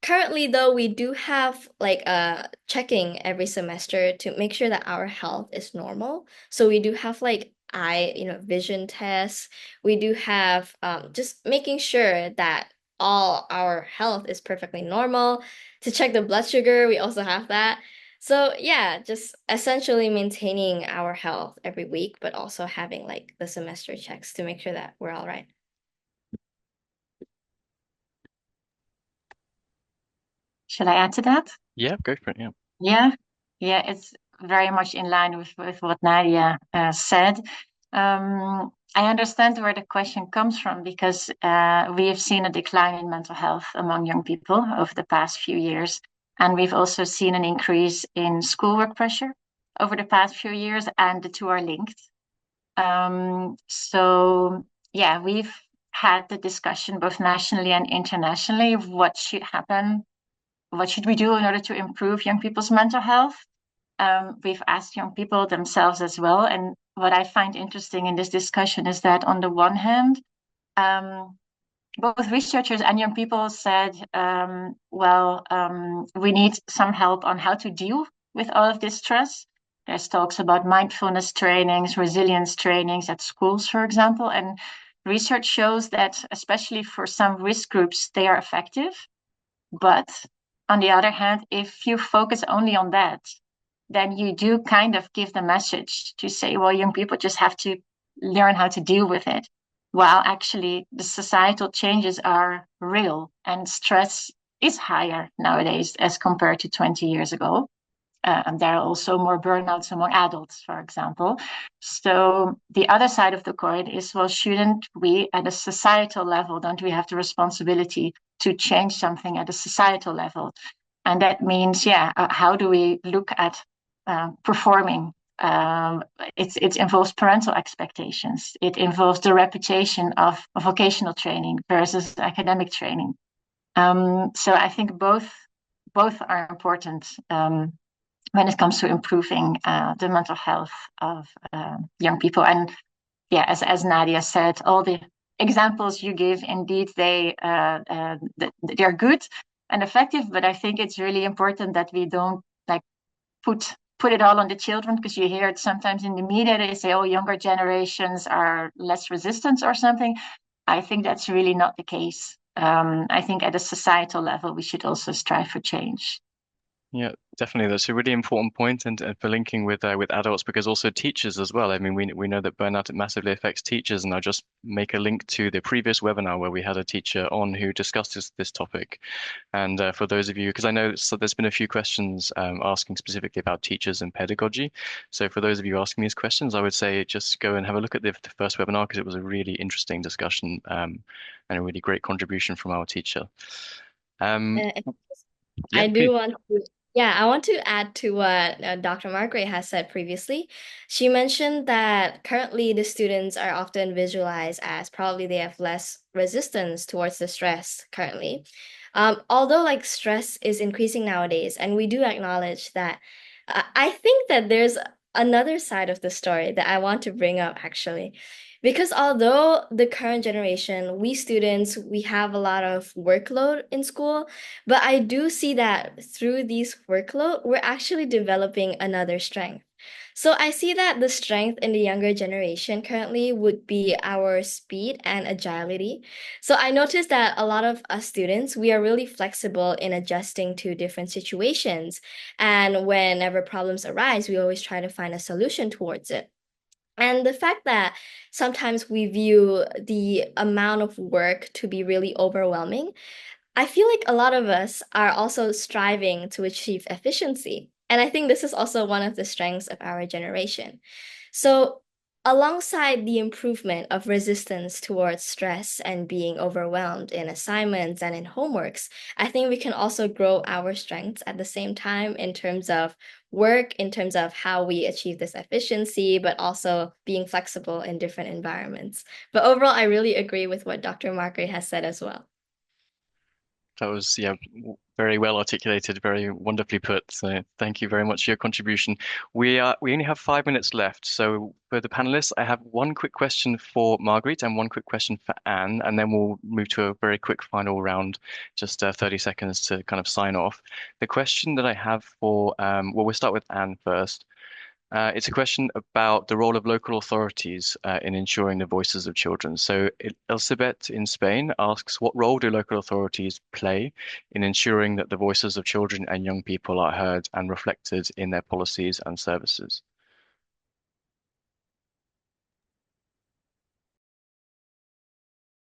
Currently, though, we do have like a checking every semester to make sure that our health is normal. So we do have like vision tests. We do have just making sure that all our health is perfectly normal. To check the blood sugar, we also have that. So yeah, just essentially maintaining our health every week, but also having like the semester checks to make sure that we're all right. Should I add to that? Yeah, go for it. Yeah. Yeah, yeah, it's very much in line with what Nadia said. I understand where the question comes from because we have seen a decline in mental health among young people over the past few years. And we've also seen an increase in schoolwork pressure over the past few years, and the two are linked. So, yeah, we've had the discussion both nationally and internationally of what should happen, what should we do in order to improve young people's mental health. We've asked young people themselves as well. And what I find interesting in this discussion is that on the one hand, both researchers and young people said, we need some help on how to deal with all of this stress. There's talks about mindfulness trainings, resilience trainings at schools, for example. And research shows that, especially for some risk groups, they are effective. But on the other hand, if you focus only on that, then you do kind of give the message to say, well, young people just have to learn how to deal with it. While actually the societal changes are real and stress is higher nowadays as compared to 20 years ago. And there are also more burnouts among adults, for example. So the other side of the coin is, well, shouldn't we at a societal level, don't we have the responsibility to change something at a societal level? And that means, how do we look at performing? It involves parental expectations. It involves the reputation of vocational training versus academic training. So I think both are important when it comes to improving the mental health of young people. And yeah, as Nadia said, all the examples you give, indeed, they're good and effective. But I think it's really important that we don't like put it all on the children, because you hear it sometimes in the media. They say, oh, younger generations are less resistant or something. I think that's really not the case. I think at a societal level, we should also strive for change. Yeah, definitely. That's a really important point, and for linking with adults, because also teachers as well. I mean, we know that burnout massively affects teachers, and I'll just make a link to the previous webinar where we had a teacher on who discussed this topic. And for those of you, because I know there's been a few questions asking specifically about teachers and pedagogy. So for those of you asking these questions, I would say just go and have a look at the first webinar, because it was a really interesting discussion and a really great contribution from our teacher. Uh, Yeah, I please. do want to, yeah, I want to add to what Dr. Margaret has said previously. She mentioned that currently the students are often visualized as probably they have less resistance towards the stress currently. Although like stress is increasing nowadays, and we do acknowledge that, I think that there's another side of the story that I want to bring up actually. Because although the current generation, we students, we have a lot of workload in school, but I do see that through these workload, we're actually developing another strength. So I see that the strength in the younger generation currently would be our speed and agility. So I noticed that a lot of us students, we are really flexible in adjusting to different situations. And whenever problems arise, we always try to find a solution towards it. And the fact that sometimes we view the amount of work to be really overwhelming, I feel like a lot of us are also striving to achieve efficiency. And I think this is also one of the strengths of our generation. So, alongside the improvement of resistance towards stress and being overwhelmed in assignments and in homeworks, I think we can also grow our strengths at the same time in terms of work, in terms of how we achieve this efficiency, but also being flexible in different environments. But overall, I really agree with what Dr. Margaret has said as well. That was, yeah, very well articulated, very wonderfully put. So thank you very much for your contribution. We only have 5 minutes left. So for the panelists, I have one quick question for Marguerite and one quick question for Anne, and then we'll move to a very quick final round, just 30 seconds to kind of sign off. The question that I have for, well, we'll start with Anne first. It's a question about the role of local authorities in ensuring the voices of children. So Elizabeth in Spain asks, what role do local authorities play in ensuring that the voices of children and young people are heard and reflected in their policies and services?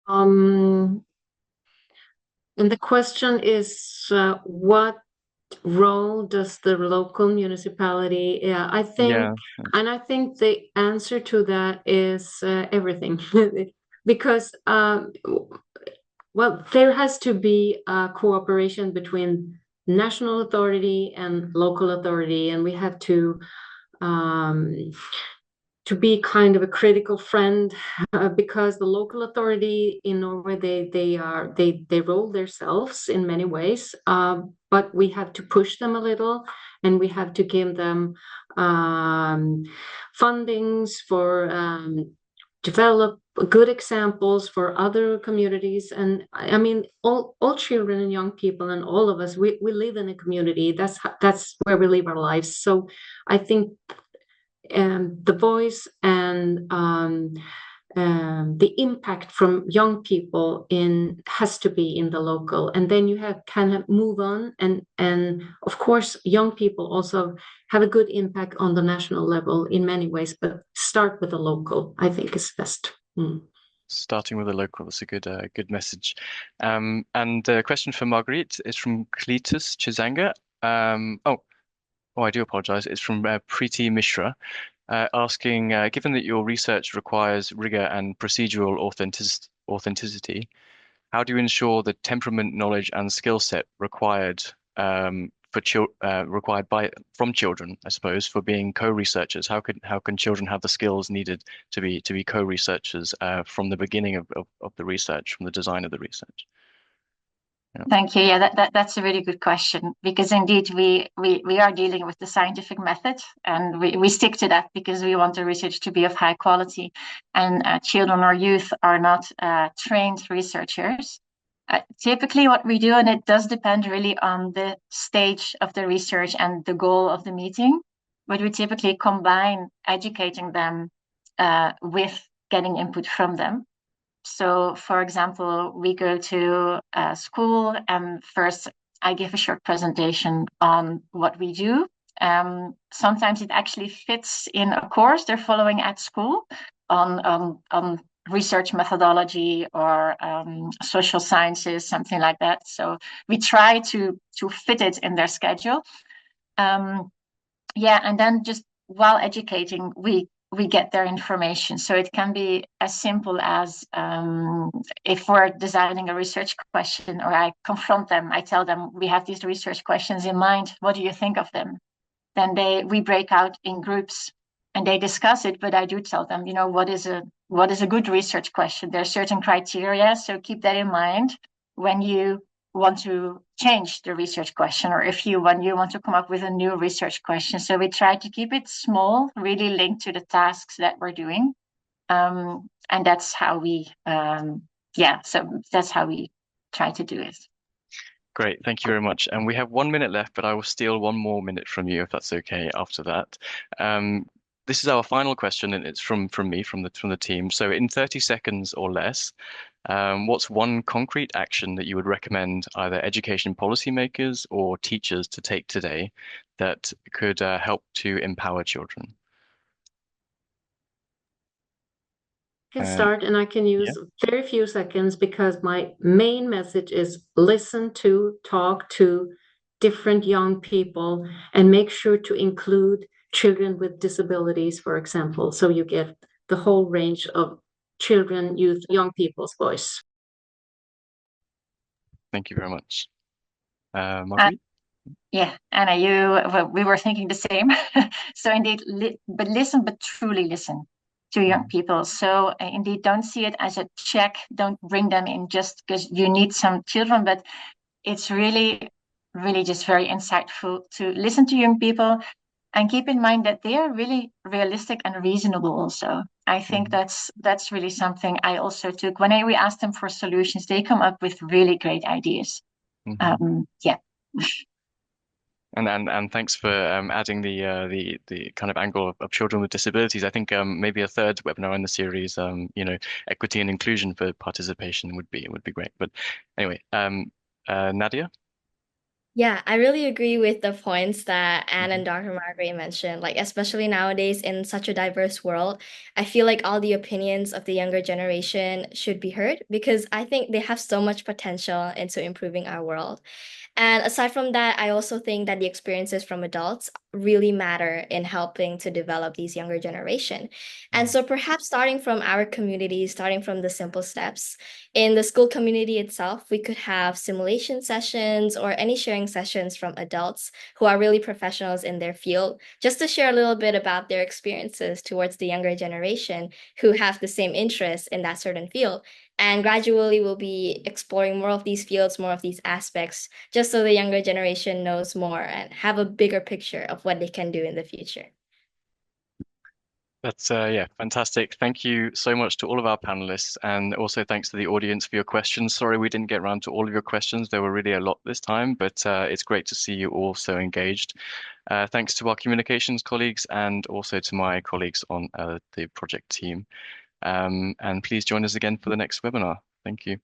And the question is, what role does the local municipality? Yeah, I think, and I think the answer to that is everything, because well, there has to be a cooperation between national authority and local authority, and we have um, to be kind of a critical friend because the local authority in Norway they role themselves in many ways, but we have to push them a little, and we have to give them fundings for develop good examples for other communities. And I mean, all children and young people and all of us, we live in a community. That's where we live our lives. So I think the voice and the impact from young people in has to be in the local, and then you can move on, and of course young people also have a good impact on the national level in many ways, but start with the local, I think, is best. Starting with the local, that's a good message. And a question for Marguerite is from Cletus Chizanga. I do apologize. It's from Preeti Mishra, asking, given that your research requires rigor and procedural authenticity, how do you ensure the temperament, knowledge, and skill set required from children, I suppose, for being co-researchers? How can children have the skills needed to be co-researchers from the beginning of the research, from the design of the research? Yeah. Thank you. Yeah, that's a really good question, because indeed we are dealing with the scientific method, and we stick to that because we want the research to be of high quality, and children or youth are not trained researchers. Typically what we do, and it does depend really on the stage of the research and the goal of the meeting, but we typically combine educating them with getting input from them. So, for example, we go to school, and first I give a short presentation on what we do. Sometimes it actually fits in a course they're following at school on research methodology or social sciences, something like that. So we try to fit it in their schedule. And then just while educating, we get their information. So it can be as simple as if we're designing a research question, or I confront them, I tell them, we have these research questions in mind. What do you think of them? Then we break out in groups and they discuss it. But I do tell them, what is a good research question? There are certain criteria. So keep that in mind when you want to change the research question, or when you want to come up with a new research question. So we try to keep it small, really linked to the tasks that we're doing. And that's how so that's how we try to do it. Great, thank you very much. And we have 1 minute left, but I will steal 1 more minute from you if that's okay after that. This is our final question, and it's from me, from the team. So in 30 seconds or less, what's one concrete action that you would recommend either education policymakers or teachers to take today that could help to empower children? I can start, and I can use very few seconds because my main message is listen to, talk to different young people, and make sure to include children with disabilities, for example, so you get the whole range of children, youth, young people's voice. Thank you very much. Marguerite? Anna, we were thinking the same. So indeed, but truly listen to young people. So indeed, don't see it as a check. Don't bring them in just because you need some children, but it's really, really just very insightful to listen to young people and keep in mind that they are really realistic and reasonable also. I think that's really something I also took. When we ask them for solutions, they come up with really great ideas. And thanks for adding the kind of angle of children with disabilities. I think maybe a third webinar in the series, equity and inclusion for participation would be great. But anyway, Nadia. Yeah, I really agree with the points that Anne and Dr. Margaret mentioned. Like, especially nowadays in such a diverse world, I feel like all the opinions of the younger generation should be heard because I think they have so much potential into improving our world. And aside from that, I also think that the experiences from adults really matter in helping to develop these younger generation. And so perhaps starting from our community, starting from the simple steps, in the school community itself, we could have simulation sessions or any sharing sessions from adults who are really professionals in their field, just to share a little bit about their experiences towards the younger generation who have the same interests in that certain field. And gradually, we'll be exploring more of these fields, more of these aspects, just so the younger generation knows more and have a bigger picture of what they can do in the future. That's yeah, fantastic. Thank you so much to all of our panelists, and also thanks to the audience for your questions. Sorry we didn't get around to all of your questions. There were really a lot this time, but it's great to see you all so engaged. Thanks to our communications colleagues and also to my colleagues on the project team. And please join us again for the next webinar. Thank you.